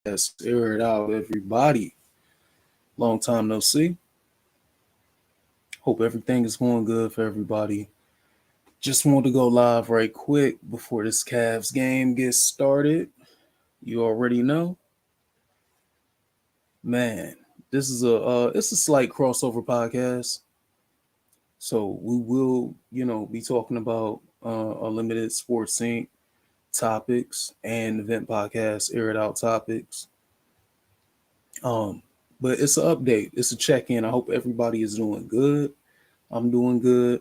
Podcast. Air it out, everybody. Long time no see. Hope everything is going good for everybody. Just want to go live right quick before this Cavs game gets started. You already know, man. This is a slight crossover podcast, so we will be talking about unlimited sports sync topics and event podcast, air it out topics. Um, but it's an update. It's a check in. I hope everybody is doing good. I'm doing good.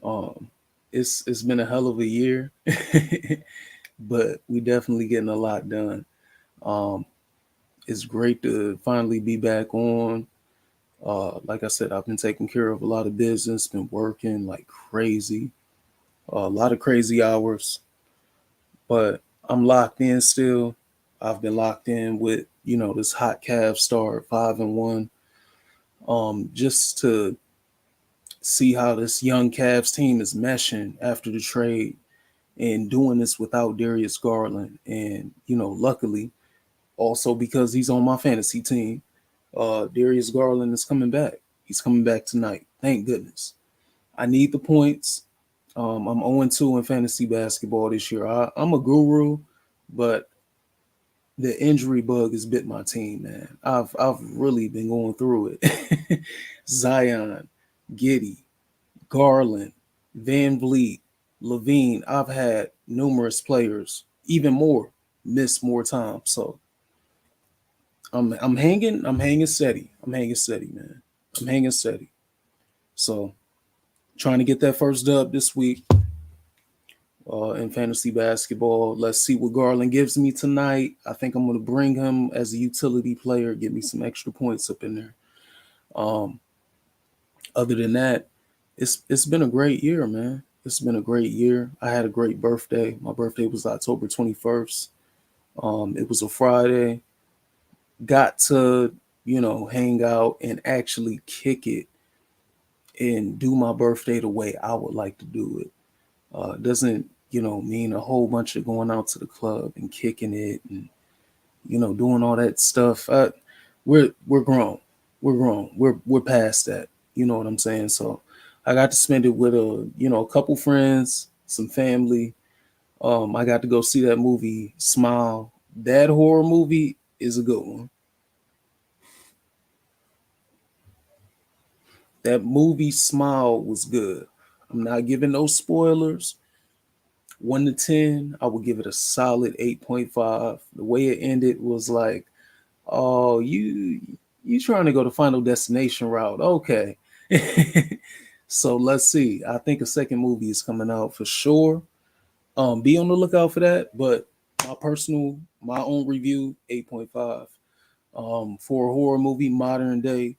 Um, it's been a hell of a year, but we definitely getting a lot done. Um, it's great to finally be back on. Like I said, I've been taking care of a lot of business, been working like crazy, a lot of crazy hours, but I'm locked in still. I've been locked in with this hot Cavs start 5-1. Just to see how this young Cavs team is meshing after the trade and doing this without Darius Garland. And, luckily, also because he's on my fantasy team, Darius Garland is coming back. He's coming back tonight. Thank goodness. I need the points. I'm 0-2 in fantasy basketball this year. I'm a guru, but the injury bug has bit my team, man. I've really been going through it. Zion, Giddy, Garland, Van Vliet, Levine. I've had numerous players, even more, miss more time. So I'm hanging steady. I'm hanging steady, man. I'm hanging steady. So trying to get that first dub this week in fantasy basketball. Let's see what Garland gives me tonight. I think I'm gonna bring him as a utility player, get me some extra points up in there. Um, Other than that, it's been a great year, man. It's been a great year. I had a great birthday. My birthday was October 21st. It was a Friday. Got to, hang out and actually kick it and do my birthday the way I would like to do it. Doesn't, mean a whole bunch of going out to the club and kicking it and, doing all that stuff. We're grown. We're grown. We're past that. You know what I'm saying? So I got to spend it with a couple friends, some family. I got to go see that movie Smile. That horror movie is a good one. That movie Smile was good. I'm not giving no spoilers. 1 to 10, I would give it a solid 8.5. The way it ended was like, oh, you trying to go to Final Destination route. Okay. So let's see. I think a second movie is coming out for sure. Be on the lookout for that. But my own review, 8.5. For a horror movie, modern day,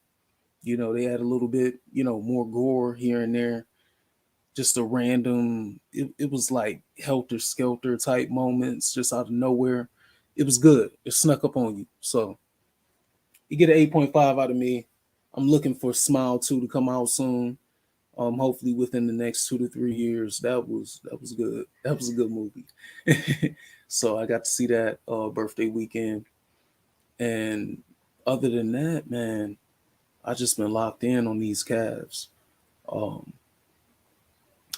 they had a little bit, more gore here and there. Just a random, it was like helter skelter type moments just out of nowhere. It was good. It snuck up on you. So you get an 8.5 out of me. I'm looking for Smile 2 to come out soon. Hopefully within the next 2 to 3 years. That was good. That was a good movie. So I got to see that birthday weekend. And other than that, man, I just been locked in on these Cavs. Um,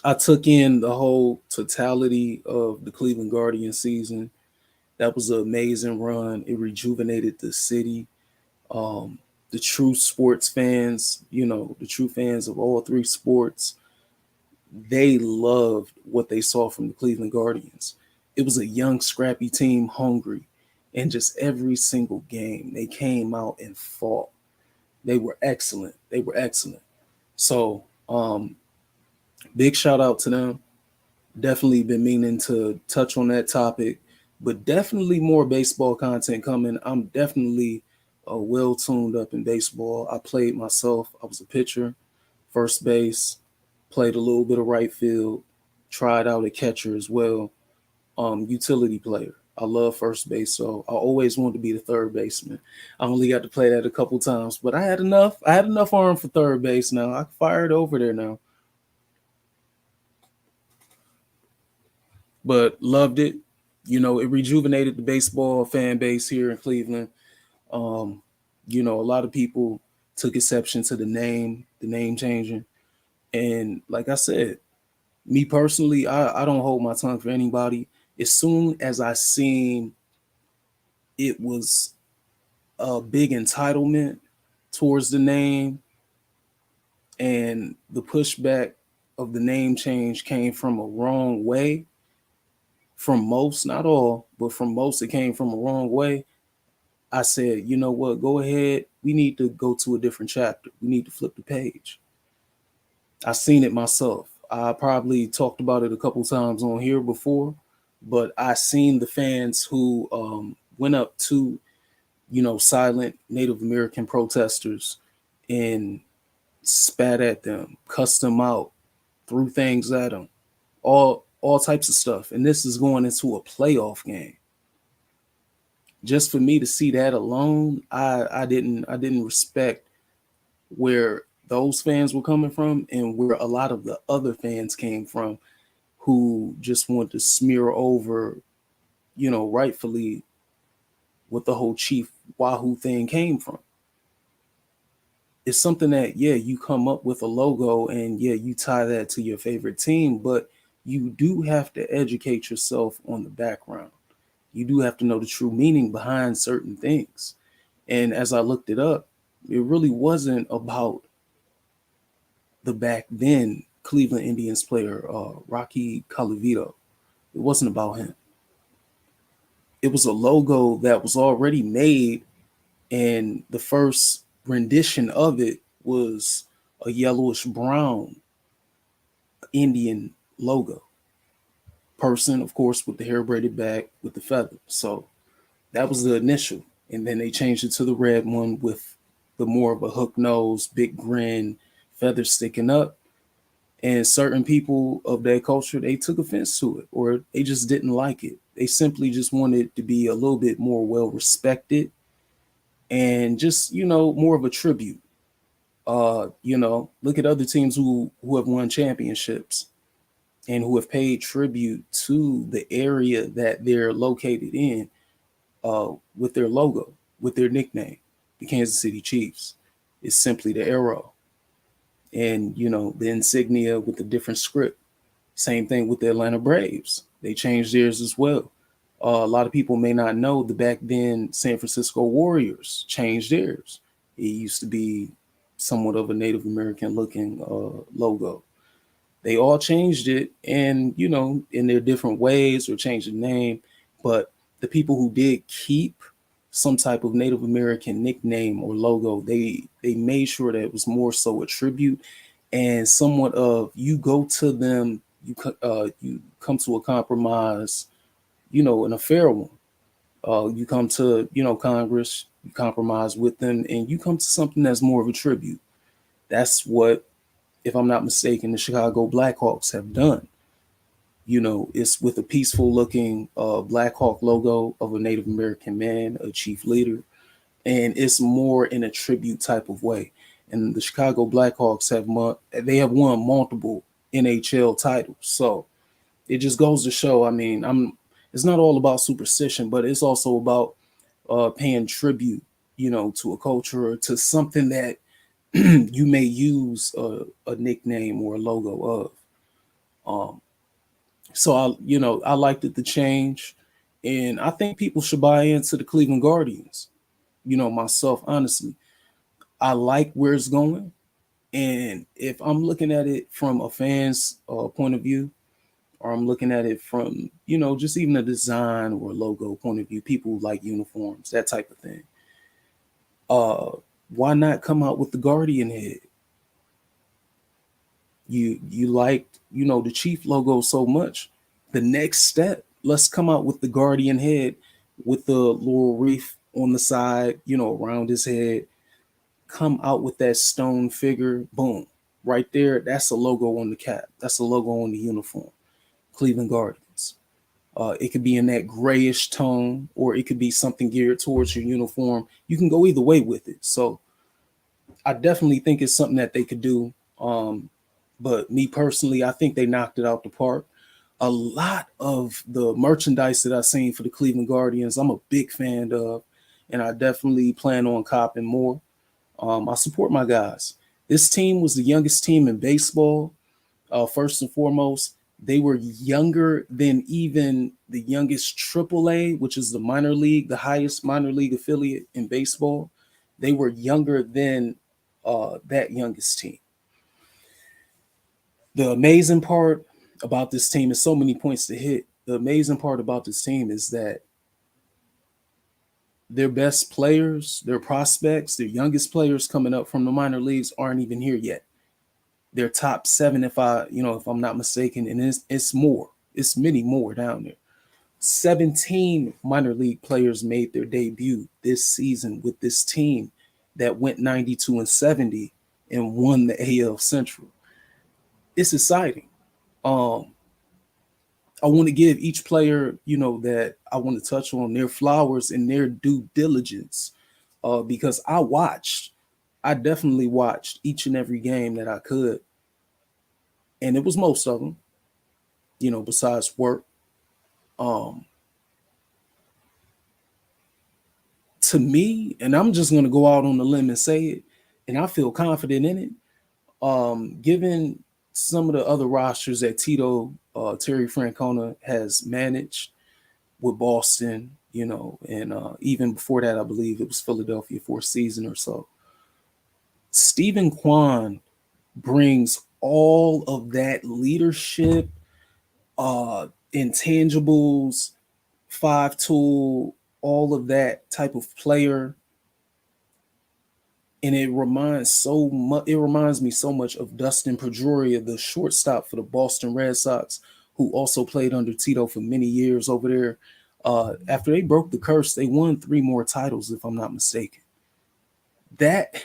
I took in the whole totality of the Cleveland Guardian season. That was an amazing run. It rejuvenated the city. Um, the true sports fans, the true fans of all three sports, they loved what they saw from the Cleveland Guardians. It was a young, scrappy team, hungry, and just every single game they came out and fought. They were excellent. They were excellent. So, big shout out to them. Definitely been meaning to touch on that topic, but definitely more baseball content coming. I'm definitely well tuned up in baseball. I played myself. I was a pitcher, first base, played a little bit of right field, tried out a catcher as well. Utility player. I love first base, so I always wanted to be the third baseman. I only got to play that a couple times, but I had enough. I had enough arm for third base now. I fired over there now, but loved it. It rejuvenated the baseball fan base here in Cleveland. Um, a lot of people took exception to the name changing. And like I said, me personally, I don't hold my tongue for anybody. As soon as I seen it was a big entitlement towards the name, and the pushback of the name change came from a wrong way, from most, not all, but from most, it came from a wrong way. I said, you know what, go ahead. We need to go to a different chapter. We need to flip the page. I seen it myself. I probably talked about it a couple times on here before, but I seen the fans who went up to, silent Native American protesters and spat at them, cussed them out, threw things at them, all types of stuff. And this is going into a playoff game. Just for me to see that alone, I didn't respect where those fans were coming from and where a lot of the other fans came from who just want to smear over, rightfully what the whole Chief Wahoo thing came from. It's something that, yeah, you come up with a logo and yeah, you tie that to your favorite team, but you do have to educate yourself on the background. You do have to know the true meaning behind certain things. And as I looked it up, it really wasn't about the back then Cleveland Indians player, Rocky Colavito. It wasn't about him. It was a logo that was already made, and the first rendition of it was a yellowish brown Indian logo. Person, of course, with the hair braided back with the feather. So that was the initial. And then they changed it to the red one with the more of a hook nose, big grin, feathers sticking up. And certain people of that culture, they took offense to it or they just didn't like it. They simply just wanted to be a little bit more well respected and just, more of a tribute. Look at other teams who have won championships and who have paid tribute to the area that they're located in, with their logo, with their nickname. The Kansas City Chiefs is simply the arrow, and the insignia with a different script. Same thing with the Atlanta Braves. They changed theirs as well. A lot of people may not know the back then San Francisco Warriors changed theirs. It used to be somewhat of a Native American looking logo. They all changed it, and in their different ways or changed the name. But the people who did keep some type of Native American nickname or logo, they made sure that it was more so a tribute and somewhat of, you go to them, you come to a compromise, an fair one. You come to Congress, you compromise with them, and you come to something that's more of a tribute. That's what, if I'm not mistaken, the Chicago Blackhawks have done. It's with a peaceful looking Black Hawk logo of a Native American man, a chief leader, and it's more in a tribute type of way. And the Chicago Blackhawks have won multiple NHL titles, so it just goes to show. I mean, it's not all about superstition, but it's also about paying tribute, to a culture or to something that you may use a nickname or a logo of. So I liked it to change, and I think people should buy into the Cleveland Guardians. Myself, honestly, I like where it's going, and if I'm looking at it from a fan's point of view, or I'm looking at it from just even a design or logo point of view, people like uniforms, that type of thing. Uh, why not come out with the Guardian head? You liked the Chief logo so much. The next step, let's come out with the Guardian head with the laurel wreath on the side, around his head. Come out with that stone figure, boom, right there. That's a logo on the cap. That's a logo on the uniform. Cleveland Guardians. It could be in that grayish tone, or it could be something geared towards your uniform. You can go either way with it. So I definitely think it's something that they could do. But me personally, I think they knocked it out the park. A lot of the merchandise that I've seen for the Cleveland Guardians, I'm a big fan of, and I definitely plan on copping more. I support my guys. This team was the youngest team in baseball. First and foremost, they were younger than even the youngest AAA, which is the minor league, the highest minor league affiliate in baseball. They were younger than that youngest team. The amazing part about this team is so many points to hit. The amazing part about this team is that their best players, their prospects, their youngest players coming up from the minor leagues aren't even here yet. Their top seven, if I'm not mistaken, and it's more, it's many more down there. 17 minor league players made their debut this season with this team that went 92-70 and won the AL Central. It's exciting. Um, I want to give each player, that I want to touch on their flowers and their due diligence, because I definitely watched each and every game that I could, and it was most of them, besides work. Um, to me, and I'm just going to go out on the limb and say it, and I feel confident in it. Given some of the other rosters that Terry Francona has managed with Boston, and even before that, I believe it was Philadelphia for a season or so. Stephen Kwan brings all of that leadership, intangibles, five tool, all of that type of player. And it reminds me so much of Dustin Pedroia, the shortstop for the Boston Red Sox, who also played under Tito for many years over there. After they broke the curse, they won 3 more titles, if I'm not mistaken. That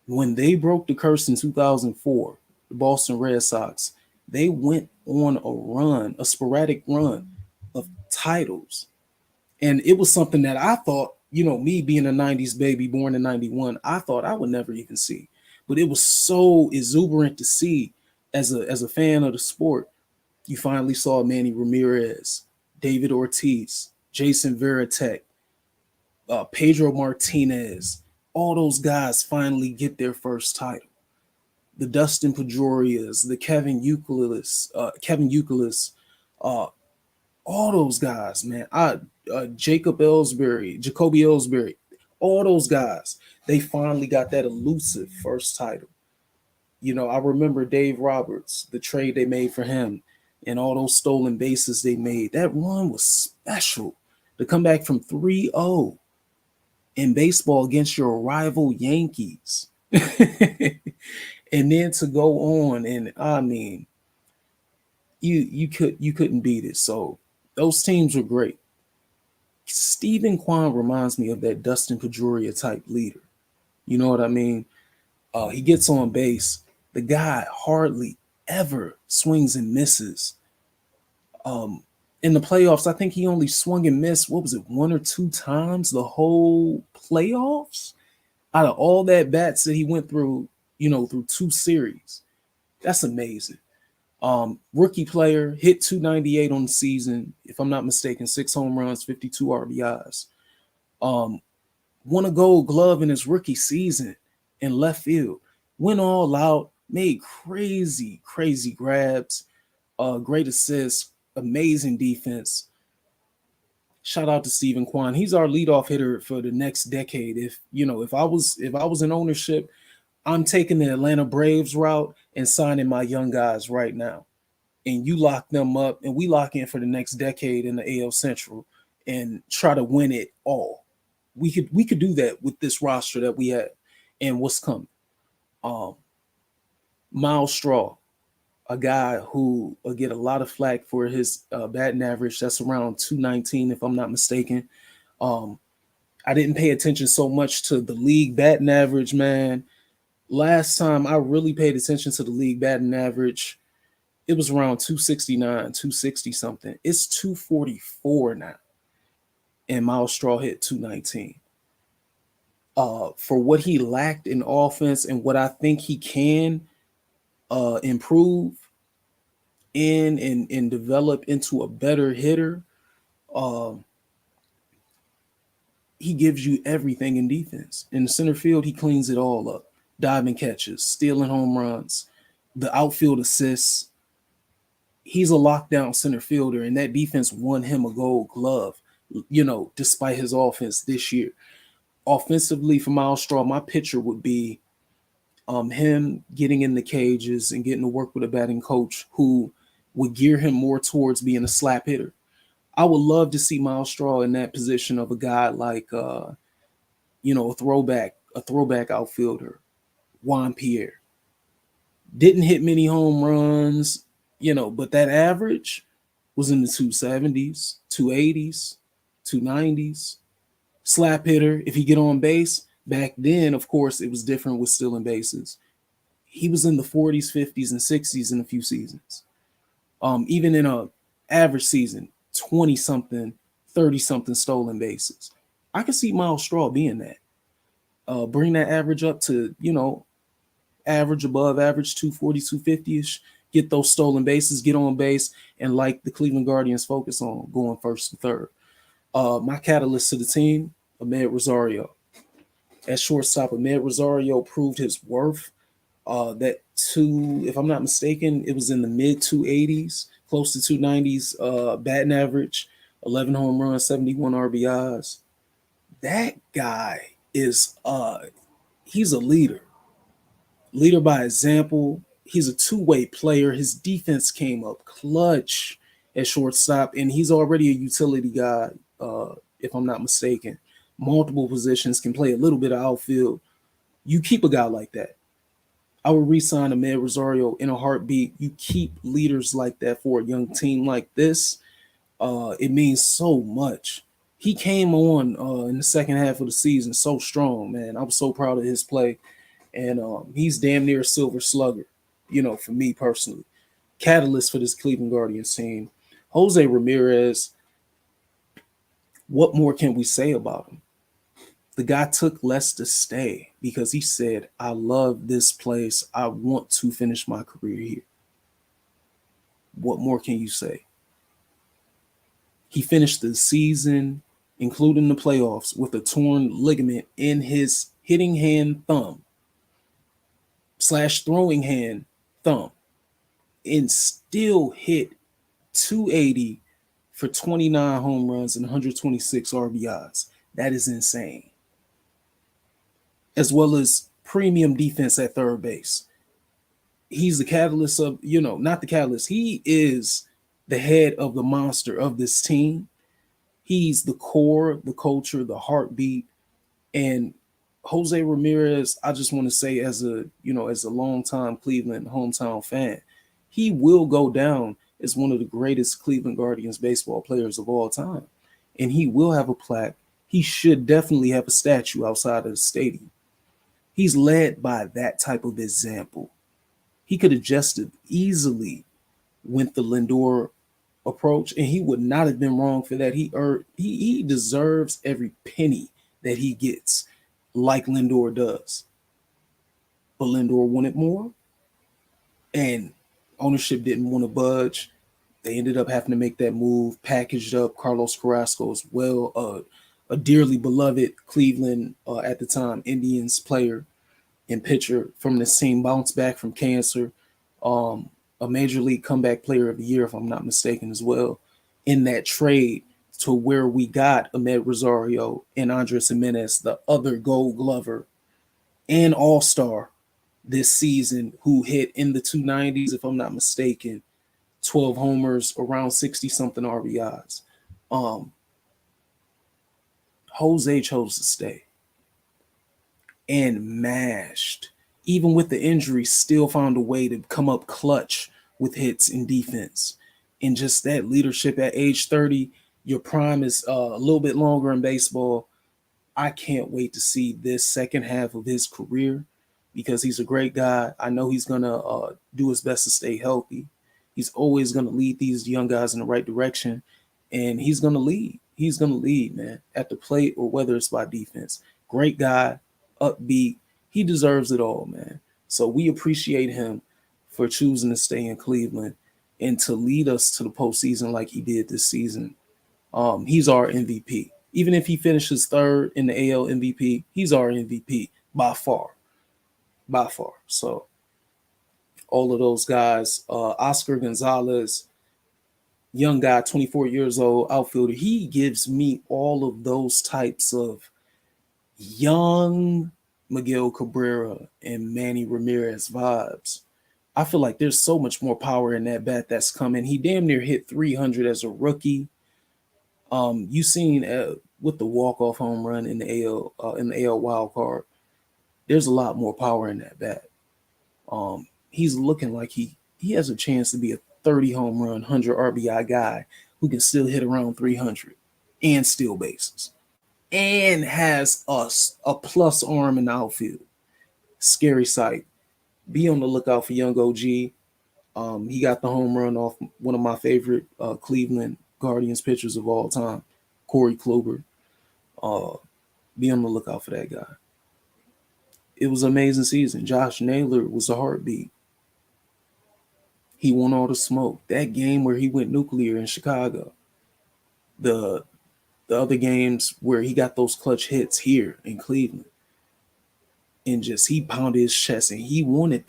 when they broke the curse in 2004, the Boston Red Sox, they went on a sporadic run of titles. And it was something that I thought, me being a 90s baby born in 91, I thought I would never even see. But it was so exuberant to see as a fan of the sport. You finally saw Manny Ramirez, David Ortiz, Jason Varitek, Pedro Martinez, all those guys finally get their first title. The Dustin Pedroias, the Kevin Youkilis, all those guys, man. Jacoby Ellsbury, all those guys. They finally got that elusive first title. I remember Dave Roberts, the trade they made for him, and all those stolen bases they made. That run was special. To come back from 3-0 in baseball against your rival Yankees. And then to go on, and I mean, you couldn't beat it. So those teams were great. Stephen Kwan reminds me of that Dustin Pedroia type leader. You know what I mean? He gets on base. The guy hardly ever swings and misses. In the playoffs, I think he only swung and missed, what was it, 1 or 2 times the whole playoffs? Out of all that bats that he went through, through 2 series. That's amazing. Rookie player, hit 298 on the season, if I'm not mistaken, 6 home runs, 52 RBIs. Won a Gold Glove in his rookie season in left field. Went all out, made crazy grabs, great assists, amazing defense. Shout out to Stephen Kwan. He's our leadoff hitter for the next decade. If I was in ownership, I'm taking the Atlanta Braves route and signing my young guys right now. And you lock them up, and we lock in for the next decade in the AL Central and try to win it all. We could do that with this roster that we have and what's coming. Miles Straw, a guy who will get a lot of flack for his batting average. That's around 219, if I'm not mistaken. I didn't pay attention so much to the league batting average, man. Last time I really paid attention to the league batting average, it was around 269, 260 something. It's 244 now. And Miles Straw hit 219. For what he lacked in offense and what I think he can improve, in and develop into a better hitter, um, he gives you everything in defense. In the center field, he cleans it all up. Diving catches, stealing home runs, the outfield assists. He's a lockdown center fielder, and that defense won him a gold glove, despite his offense this year. Offensively, for Miles Straw, my picture would be him getting in the cages and getting to work with a batting coach who would gear him more towards being a slap hitter. I would love to see Miles Straw in that position of a guy like a throwback outfielder, Juan Pierre. Didn't hit many home runs, but that average was in the 270s, 280s, 290s. Slap hitter, if he get on base, back then, of course, it was different with stealing bases. He was in the 40s, 50s, and 60s in a few seasons. Even in a average season, 20 something, 30 something stolen bases. I could see Miles Straw being that. Bring that average up to, average, above average, 240, 250-ish. Get those stolen bases, get on base, and like the Cleveland Guardians focus on, going first and third. My catalyst to the team, Amed Rosario. At shortstop, Amed Rosario proved his worth. If I'm not mistaken, it was in the mid 280s, close to 290s batting average, 11 home runs, 71 RBIs. That guy he's a leader by example. He's a two-way player. His defense came up clutch at shortstop, and he's already a utility guy, if I'm not mistaken. Multiple positions, can play a little bit of outfield. You keep a guy like that. I would re-sign Amed Rosario in a heartbeat. You keep leaders like that for a young team like this. It means so much. He came on in the second half of the season so strong, man. I was so proud of his play. And he's damn near a silver slugger, for me personally. Catalyst for this Cleveland Guardians team. Jose Ramirez, what more can we say about him? The guy took less to stay because he said, I love this place. I want to finish my career here. What more can you say? He finished the season, including the playoffs, with a torn ligament in his hitting hand thumb / throwing hand thumb, and still hit 280 for 29 home runs and 126 RBIs. That is insane. As well as premium defense at third base. He's the catalyst of, not the catalyst. He is the head of the monster of this team. He's the core, the culture, the heartbeat. And Jose Ramirez, I just want to say, as a longtime Cleveland hometown fan, he will go down as one of the greatest Cleveland Guardians baseball players of all time. And he will have a plaque. He should definitely have a statue outside of the stadium. He's led by that type of example. He could have just easily went the Lindor approach, and he would not have been wrong for that. He deserves every penny that he gets, like Lindor does. But Lindor wanted more, and ownership didn't want to budge. They ended up having to make that move, packaged up Carlos Carrasco as well, a dearly beloved Cleveland at the time Indians player and pitcher from the team, bounced back from cancer, a major league comeback player of the year, if I'm not mistaken, as well, in that trade to where we got Amed Rosario and Andres Gimenez, the other Gold Glover and All-Star this season, who hit in the 290s, if I'm not mistaken, 12 homers, around 60-something RBIs. Jose chose to stay and mashed. Even with the injury, still found a way to come up clutch with hits in defense. And just that leadership at age 30, your prime is a little bit longer in baseball. I can't wait to see this second half of his career because he's a great guy. I know he's going to do his best to stay healthy. He's always going to lead these young guys in the right direction, and he's going to lead. He's going to lead, man, at the plate or whether it's by defense. Great guy, upbeat. He deserves it all, man. So we appreciate him for choosing to stay in Cleveland. and to lead us to the postseason like he did this season, he's our MVP. Even if he finishes third in the AL MVP, he's our MVP by far, by far. So all of those guys, Oscar Gonzalez, young guy, 24 years old, outfielder, he gives me all of those types of young Miguel Cabrera and Manny Ramirez vibes. I feel like there's so much more power in that bat that's coming. He damn near hit 300 as a rookie. You seen with the walk-off home run in the AL wild card. There's a lot more power in that bat. He's looking like he has a chance to be a 30 home run, 100 RBI guy who can still hit around 300 and steal bases and has a plus arm in the outfield. Scary sight. Be on the lookout for young OG. He got the home run off one of my favorite Cleveland Guardians pitchers of all time, Corey Kluber. Be on the lookout for that guy. It was an amazing season. Josh Naylor was a heartbeat. He won all the smoke. That game where he went nuclear in Chicago. The other games where he got those clutch hits here in Cleveland. And just he pounded his chest and he wanted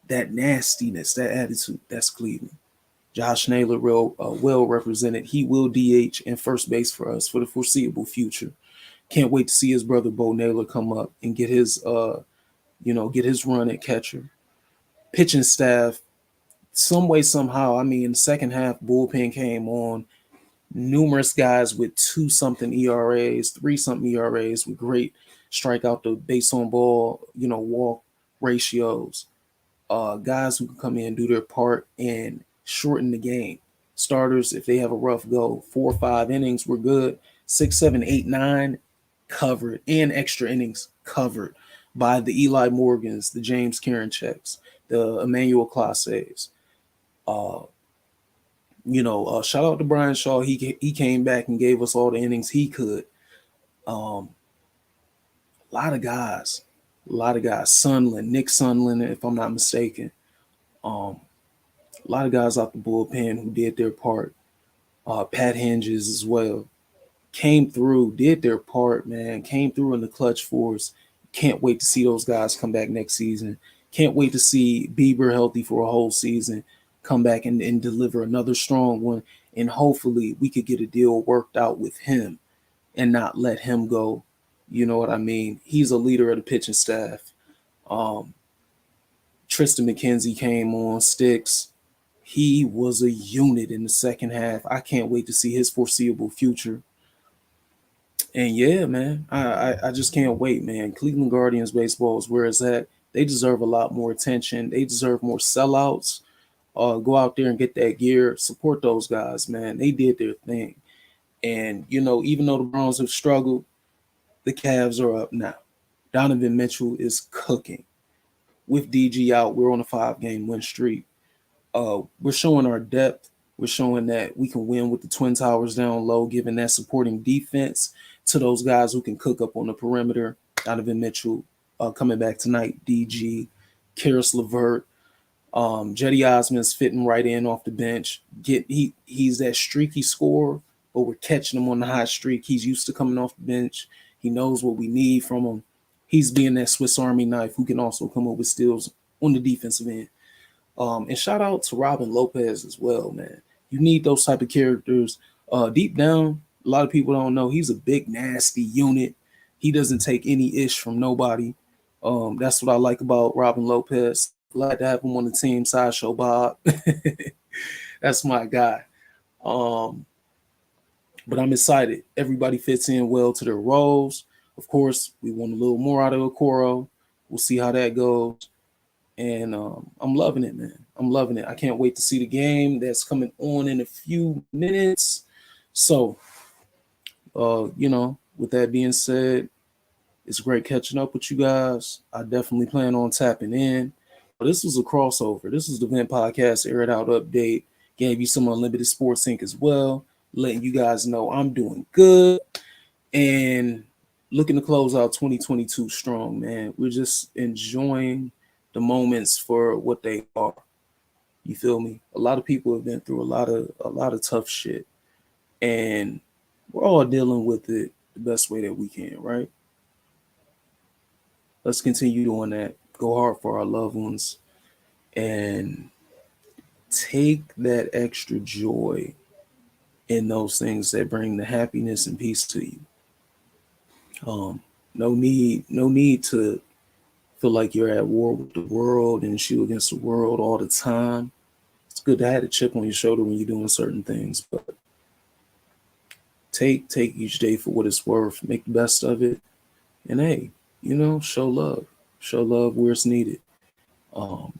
that nastiness, that attitude. That's Cleveland. Josh Naylor well represented. He will DH and first base for us for the foreseeable future. Can't wait to see his brother Bo Naylor come up and get his get his run at catcher. Pitching staff, some way, somehow, I mean, in the second half, bullpen came on. Numerous guys with 2-something ERAs, 3-something ERAs with great strikeout to base on ball, walk ratios. Guys who can come in and do their part and shorten the game. Starters, if they have a rough go, 4 or 5 innings, we're good. 6, 7, 8, 9, covered, and extra innings covered by the Eli Morgans, the James Karinchaks, the Emmanuel Clases. Shout out to Brian Shaw. He came back and gave us all the innings he could. A lot of guys. Sunland, Nick Sunland, if I'm not mistaken. A lot of guys out the bullpen who did their part. Pat Hinges as well. Came through, did their part, man. Came through in the clutch for us. Can't wait to see those guys come back next season. Can't wait to see Bieber healthy for a whole season. Come back and deliver another strong one. And hopefully we could get a deal worked out with him and not let him go. You know what I mean? He's a leader of the pitching staff. Tristan McKenzie came on sticks. He was a unit in the second half. I can't wait to see his foreseeable future. And yeah, man, I just can't wait, man. Cleveland Guardians baseball is where it's at. They deserve a lot more attention. They deserve more sellouts. Go out there and get that gear. Support those guys, man. They did their thing. And, even though the Browns have struggled, the Cavs are up now. Donovan Mitchell is cooking. With DG out, we're on a 5-game win streak. We're showing our depth. We're showing that we can win with the Twin Towers down low, giving that supporting defense to those guys who can cook up on the perimeter. Donovan Mitchell coming back tonight. DG, Karis LeVert, Jetty Osmond's fitting right in off the bench. He's that streaky scorer, but we're catching him on the hot streak. He's used to coming off the bench. He knows what we need from him. He's being that Swiss Army knife who can also come up with steals on the defensive end. And shout out to Robin Lopez as well, man. You need those type of characters. Deep down, a lot of people don't know he's a big, nasty unit. He doesn't take any ish from nobody. That's what I like about Robin Lopez. Glad to have him on the team. Sideshow Bob. That's my guy. But I'm excited. Everybody fits in well to their roles. Of course, we want a little more out of Okoro. We'll see how that goes. And I'm loving it, man. I'm loving it. I can't wait to see the game that's coming on in a few minutes. So, with that being said, it's great catching up with you guys. I definitely plan on tapping in. This was a crossover. This was the Vent Podcast Air It Out update. Gave you some Unlimited Sports Inc. as well, letting you guys know I'm doing good and looking to close out 2022 strong, man. We're just enjoying the moments for what they are. You feel me? A lot of people have been through a lot of tough shit, and we're all dealing with it the best way that we can, right? Let's continue doing that. Go hard for our loved ones and take that extra joy in those things that bring the happiness and peace to you. Um, no need to feel like you're at war with the world and shoot against the world all the time. It's good to have a chip on your shoulder when you're doing certain things, but take each day for what it's worth. Make the best of it, and hey, show love where it's needed. Um,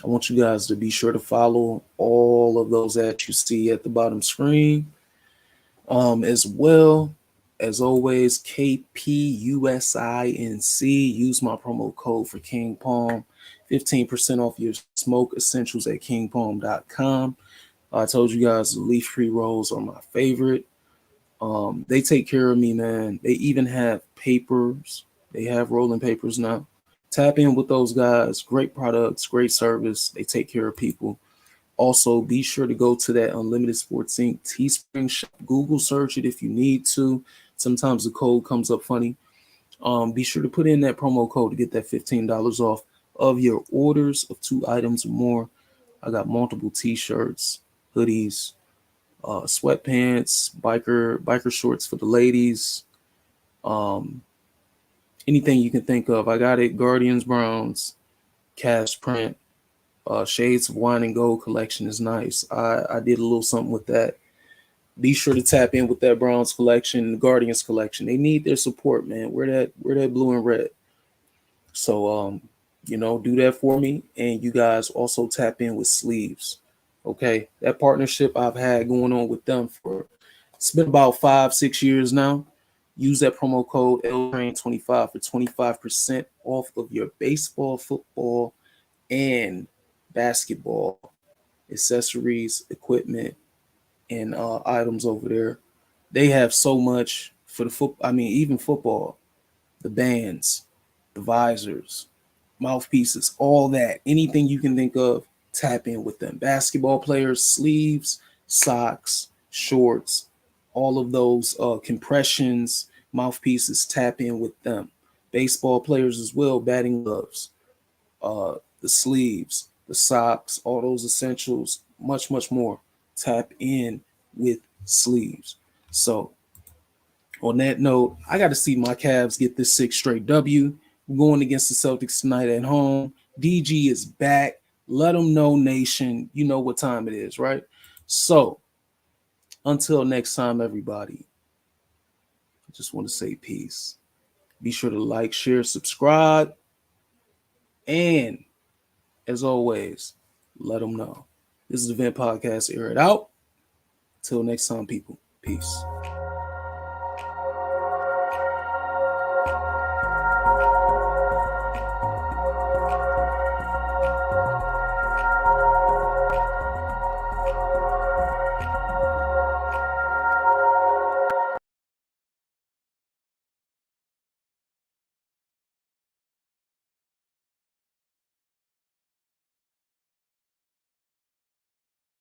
I want you guys to be sure to follow all of those that you see at the bottom screen. As well as always, KPUSINC. Use my promo code for King Palm, 15% off your smoke essentials at kingpalm.com. I told you guys the leaf free rolls are my favorite. They take care of me, man. They even have papers. They have rolling papers now. Tap in with those guys. Great products, great service. They take care of people. Also, be sure to go to that Unlimited Sports Inc. Teespring shop. Google search it if you need to. Sometimes the code comes up funny. Be sure to put in that promo code to get that $15 off of your orders of 2 items or more. I got multiple t-shirts, hoodies, sweatpants, biker shorts for the ladies, um, anything you can think of. I got it. Guardians, Browns, Cavs print, Shades of Wine and Gold collection is nice. I did a little something with that. Be sure to tap in with that Browns collection, the Guardians collection. They need their support, man. We're that blue and red. So do that for me. And you guys also tap in with sleeves. Okay. That partnership I've had going on with them for it's been about 5-6 years now. Use that promo code LTRAIN25 for 25% off of your baseball, football, and basketball accessories, equipment, and items over there. They have so much for the football. I mean, even football, the bands, the visors, mouthpieces, all that. Anything you can think of, tap in with them. Basketball players, sleeves, socks, shorts, all of those compressions, mouthpieces, tap in with them. Baseball players as well, batting gloves, the sleeves, the socks, all those essentials, much, much more. Tap in with sleeves. So, on that note, I got to see my Cavs get this 6th straight W. We're going against the Celtics tonight at home. DG is back. Let them know, nation. You know what time it is, right? So, until next time, everybody, I just want to say peace. Be sure to like, share, subscribe, and as always, let them know. This is the Event Podcast. Air it out. Till next time, people. Peace.